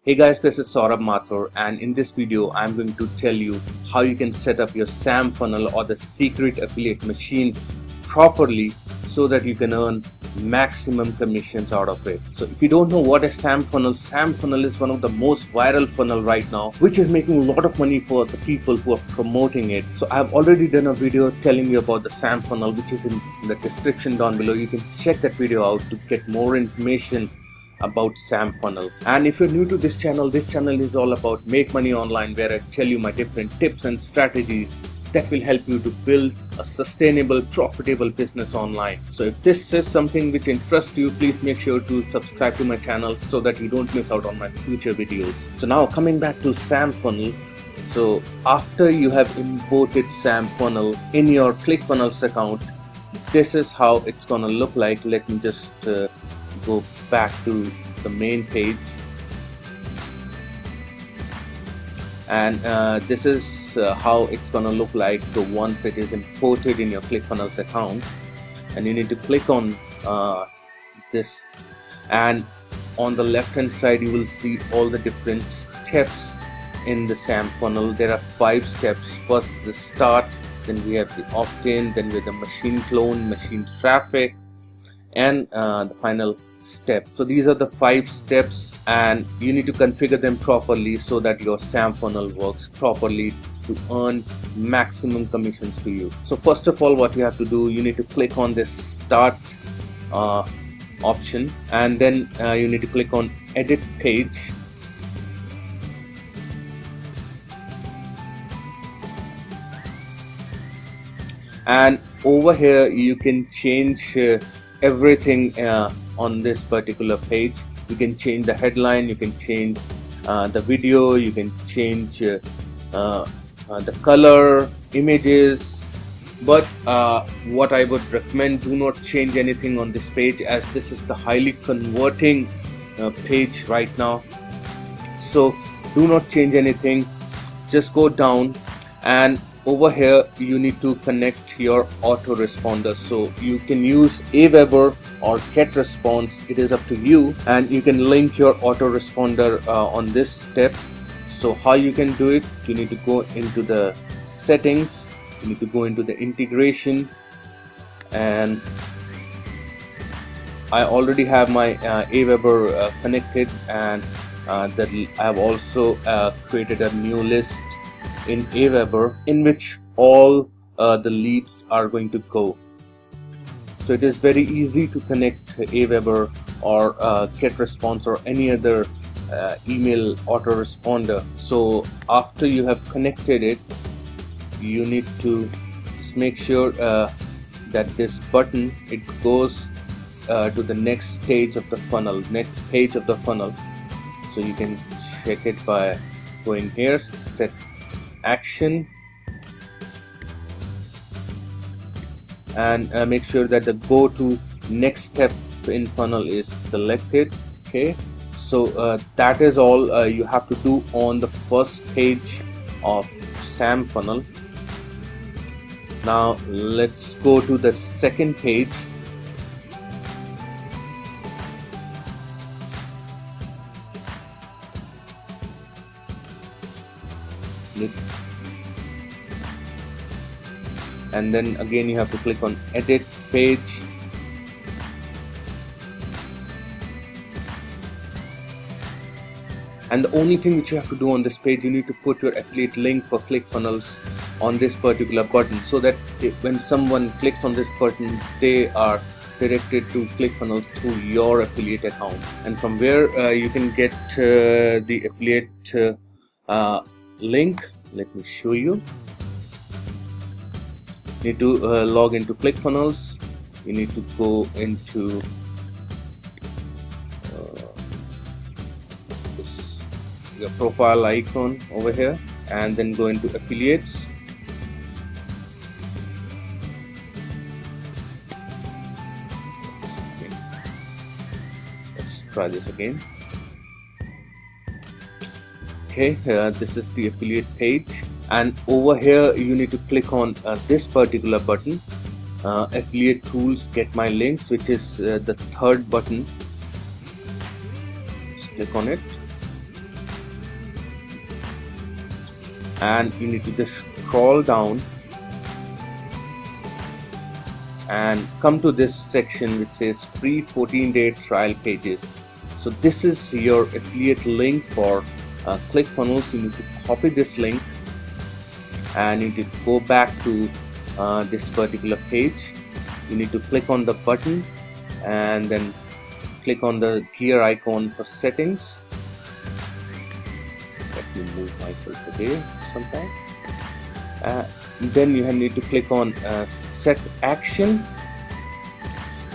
Hey guys, this is Saurabh Mathur, and in this video I'm going to tell you how you can set up your SAM funnel or the secret affiliate machine properly so that you can earn maximum commissions out of it. So if you don't know what is SAM funnel is one of the most viral funnel right now, which is making a lot of money for the people who are promoting it. So I've already done a video telling you about the SAM funnel, which is in the description down below. You can check that video out to get more information about SAM funnel. And if you're new to this channel is all about make money online, where I tell you my different tips and strategies that will help you to build a sustainable, profitable business online. So if this is something which interests you, please make sure to subscribe to my channel so that you don't miss out on my future videos. So now coming back to SAM funnel. So after you have imported SAM funnel in your ClickFunnels account, this is how it's gonna look like. Let me just go back to the main page, and this is how it's gonna look like once it is imported in your ClickFunnels account. And you need to click on this, and on the left hand side you will see all the different steps in the SAM funnel. There are 5 steps. First the start, then we have the opt-in, then we have the machine clone, machine traffic, and the final step. So these are the 5 steps, and you need to configure them properly so that your SAM funnel works properly to earn maximum commissions to you. So first of all, what you have to do, you need to click on this start option, and then you need to click on edit page. And over here you can change everything on this particular page. You can change the headline, you can change the video, you can change the color, images, but what I would recommend, do not change anything on this page, as this is the highly converting page right now. So do not change anything, just go down, and over here you need to connect your autoresponder. So you can use Aweber or GetResponse, it is up to you, and you can link your autoresponder on this step. So how you can do it, you need to go into the settings, you need to go into the integration, and I already have my Aweber connected, and that I have also created a new list in Aweber in which all the leads are going to go. So it is very easy to connect Aweber or GetResponse or any other email autoresponder. So after you have connected it, you need to just make sure that this button, it goes to the next stage of the funnel, next page of the funnel. So you can check it by going here, set action, and make sure that the go to next step in funnel is selected. Okay, so that is all you have to do on the first page of SAM funnel. Now let's go to the second page. And then again you have to click on edit page, and the only thing which you have to do on this page, you need to put your affiliate link for ClickFunnels on this particular button, so that when someone clicks on this button, they are directed to ClickFunnels through your affiliate account, and from where you can get the affiliate link. Let me show you. You need to log into ClickFunnels. You need to go into your profile icon over here, and then go into affiliates. Let's try this again. Okay, this is the affiliate page, and over here you need to click on this particular button, affiliate tools, get my links, which is the third button. Just click on it, and you need to just scroll down and come to this section which says free 14-day trial pages. So this is your affiliate link for ClickFunnels. You need to copy this link and you need to go back to this particular page. You need to click on the button and then click on the gear icon for settings. Let me move myself away sometime. Then you need to click on set action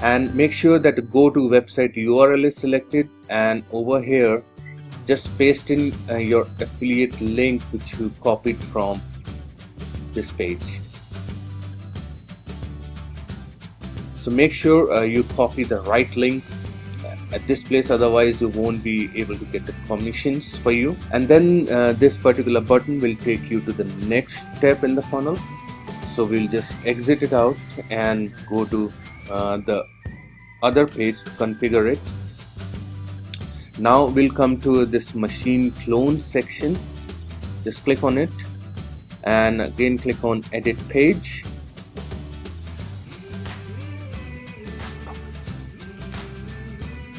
and make sure that the go to website URL is selected, and over here just paste in your affiliate link which you copied from this page. So make sure you copy the right link at this place, otherwise you won't be able to get the commissions for you. And then this particular button will take you to the next step in the funnel. So we'll just exit it out and go to the other page to configure it. Now we'll come to this machine clone section. Just click on it and again click on edit page.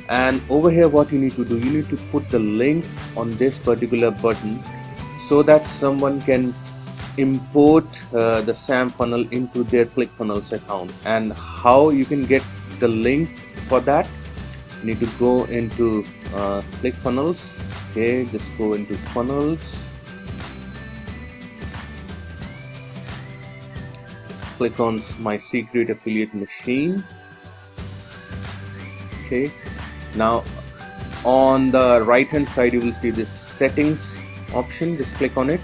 And over here what you need to do, you need to put the link on this particular button so that someone can import the SAM funnel into their ClickFunnels account. And how you can get the link for that, you need to go into ClickFunnels. Okay, just go into funnels, click on my secret affiliate machine. Okay, now on the right hand side you will see this settings option. Just click on it,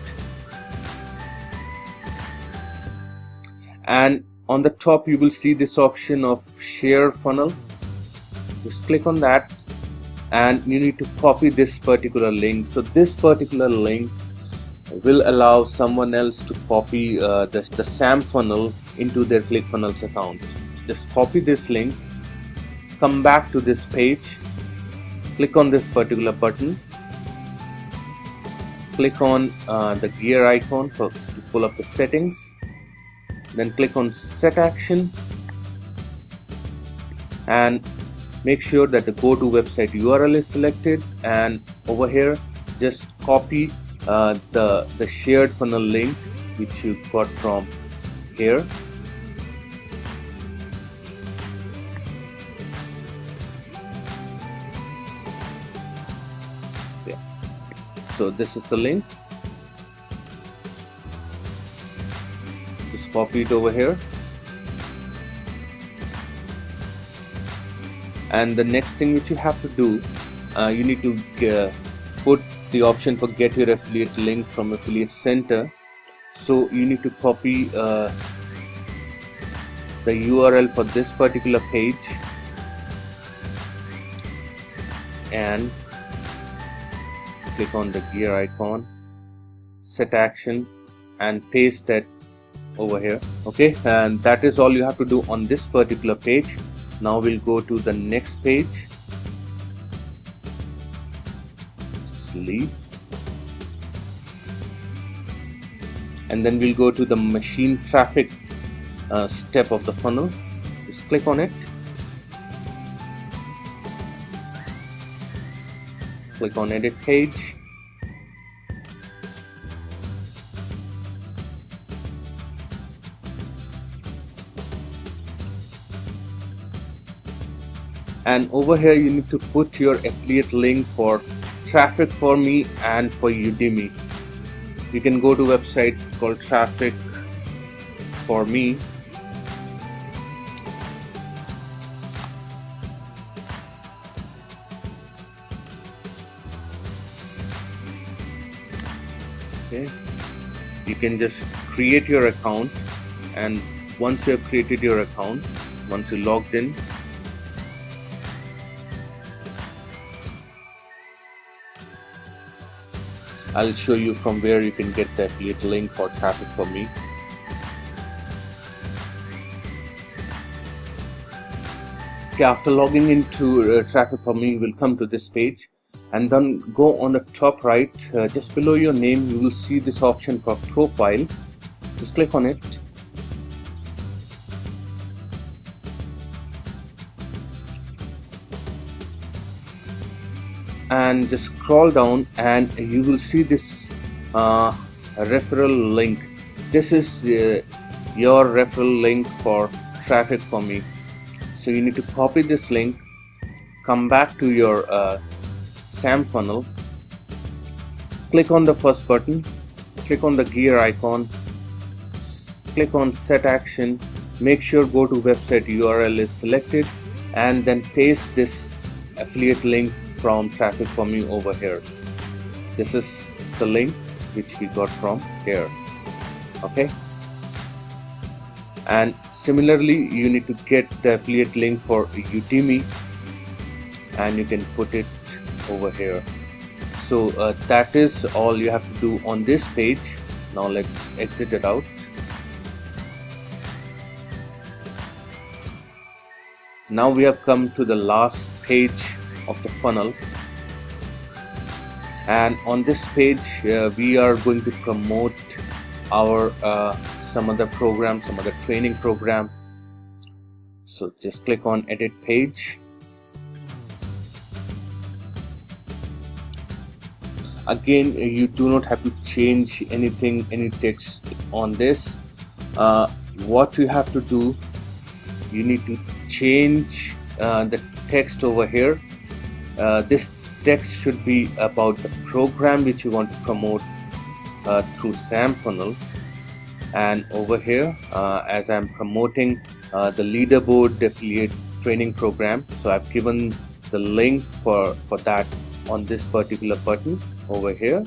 and on the top you will see this option of share funnel. Just click on that and you need to copy this particular link. So this particular link will allow someone else to copy the SAM funnel into their ClickFunnels account. Just copy this link, come back to this page, click on this particular button, click on the gear icon to pull up the settings, then click on set action and make sure that the go to website URL is selected, and over here just copy the shared funnel link which you got from here. Yeah. So this is the link. Just copy it over here. And the next thing which you have to do, you need to put the option for get your affiliate link from affiliate center. So you need to copy the URL for this particular page and click on the gear icon, set action and paste that over here. Okay, and that is all you have to do on this particular page. Now we'll go to the next page. Just leave. And then we'll go to the machine traffic step of the funnel. Just click on it. Click on edit page. And over here you need to put your affiliate link for Traffic for Me and for Udemy. You can go to a website called Traffic for Me. Okay, you can just create your account, and once you have created your account, once you logged in, I'll show you from where you can get the affiliate link for Traffic for Me. Okay, after logging into Traffic for Me, you will come to this page, and then go on the top right, just below your name you will see this option for profile. Just click on it, and just scroll down and you will see this referral link. This is your referral link for Traffic for Me. So you need to copy this link, come back to your SAM funnel, click on the first button, click on the gear icon, click on set action, make sure go to website URL is selected, and then paste this affiliate link from Traffic for Me over here. This is the link which we got from here. Okay, and similarly you need to get the affiliate link for Udemy, and you can put it over here. So that is all you have to do on this page. Now let's exit it out. Now we have come to the last page of the funnel, and on this page we are going to promote our some other program, some other training program. So just click on edit page. Again, you do not have to change anything, any text on this. What you have to do, you need to change the text over here. This text should be about the program which you want to promote through SAM funnel. And over here, as I'm promoting the leaderboard affiliate training program, so I've given the link for that on this particular button over here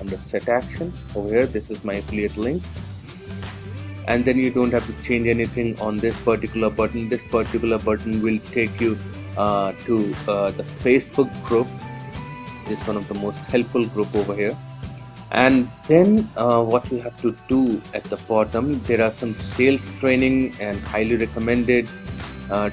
under set action. Over here, this is my affiliate link, and then you don't have to change anything on this particular button. This particular button will take you to the Facebook group, which is one of the most helpful group over here. And then what you have to do at the bottom, there are some sales training and highly recommended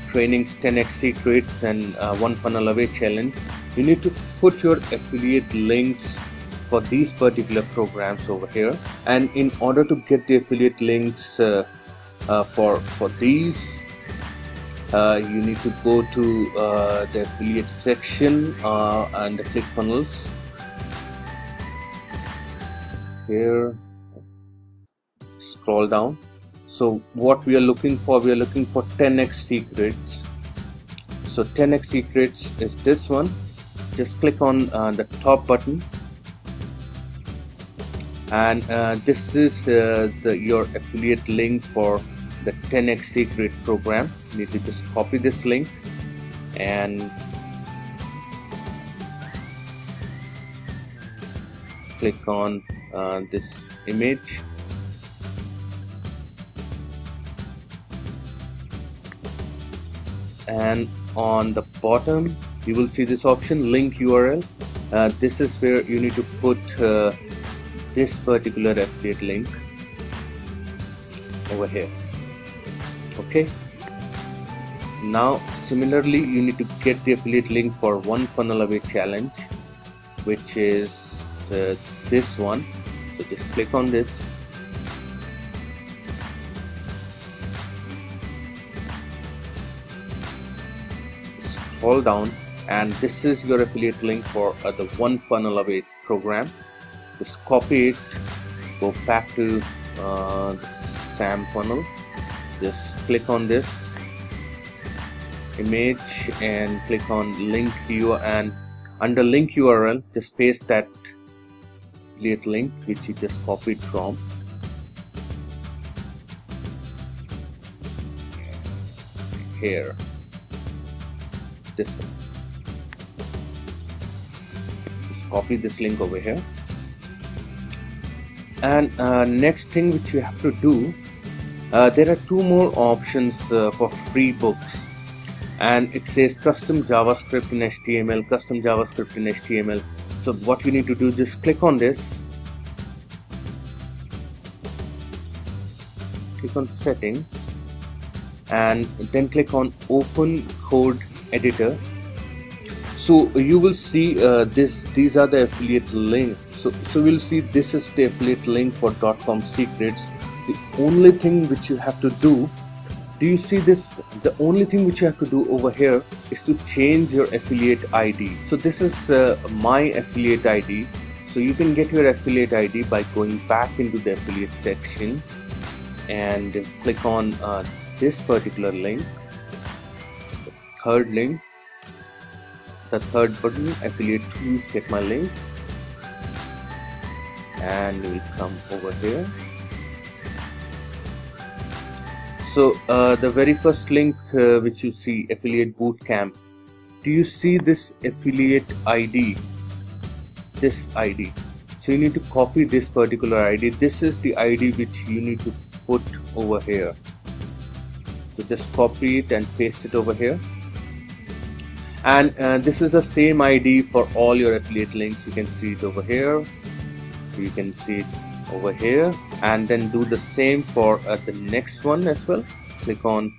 trainings, 10x secrets, and one funnel away challenge. You need to put your affiliate links for these particular programs over here, and in order to get the affiliate links for these, you need to go to the affiliate section and the ClickFunnels. Here, scroll down. So what we are looking for, we are looking for 10x secrets. So 10x secrets is this one. Just click on the top button, and this is your affiliate link for the 10x secret program. You need to just copy this link and click on this image, and on the bottom you will see this option, link URL. This is where you need to put this particular affiliate link over here. Okay, now similarly you need to get the affiliate link for one funnel away challenge, which is this one. So just click on this, scroll down, and this is your affiliate link for the one funnel away program. Just copy it, go back to the SAM funnel, just click on this image and click on link URL, and under link URL just paste that affiliate link which you just copied from. Here, this one. Just copy this link over here. And next thing which you have to do, there are two more options for free books, and it says custom JavaScript in HTML, custom JavaScript in HTML. So what you need to do, just click on this, click on settings, and then click on open code editor. So you will see these are the affiliate links. So we'll see this is the affiliate link for .com secrets. The only thing which you have to do you see this? The only thing which you have to do over here is to change your affiliate ID. So this is my affiliate ID. So you can get your affiliate ID by going back into the affiliate section and click on this particular link, the third link, the third button, affiliate tools, get my links, and we'll come over here. So the very first link which you see, affiliate bootcamp, do you see this affiliate ID, this ID? So you need to copy this particular ID. This is the ID which you need to put over here. So just copy it and paste it over here. And this is the same ID for all your affiliate links. You can see it over here, you can see it over here, and then do the same for the next one as well. Click on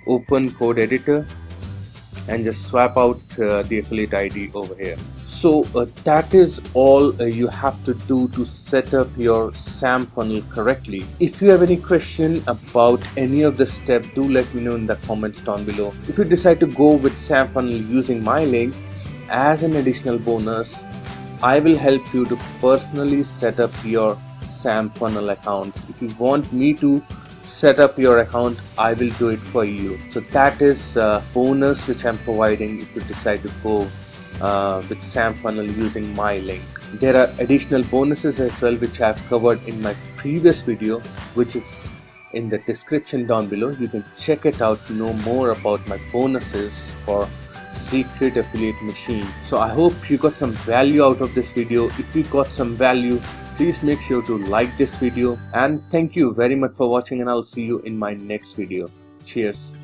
open code editor and just swap out the affiliate ID over here. So that is all you have to do to set up your SAM funnel correctly. If you have any question about any of the steps, do let me know in the comments down below. If you decide to go with SAM funnel using my link, as an additional bonus, I will help you to personally set up your SAM funnel account. If you want me to set up your account, I will do it for you. So that is a bonus which I'm providing if you decide to go with SAM funnel using my link. There are additional bonuses as well which I've covered in my previous video, which is in the description down below. You can check it out to know more about my bonuses for secret affiliate machine. So I hope you got some value out of this video. If you got some value, please make sure to like this video, and thank you very much for watching, and I'll see you in my next video. Cheers.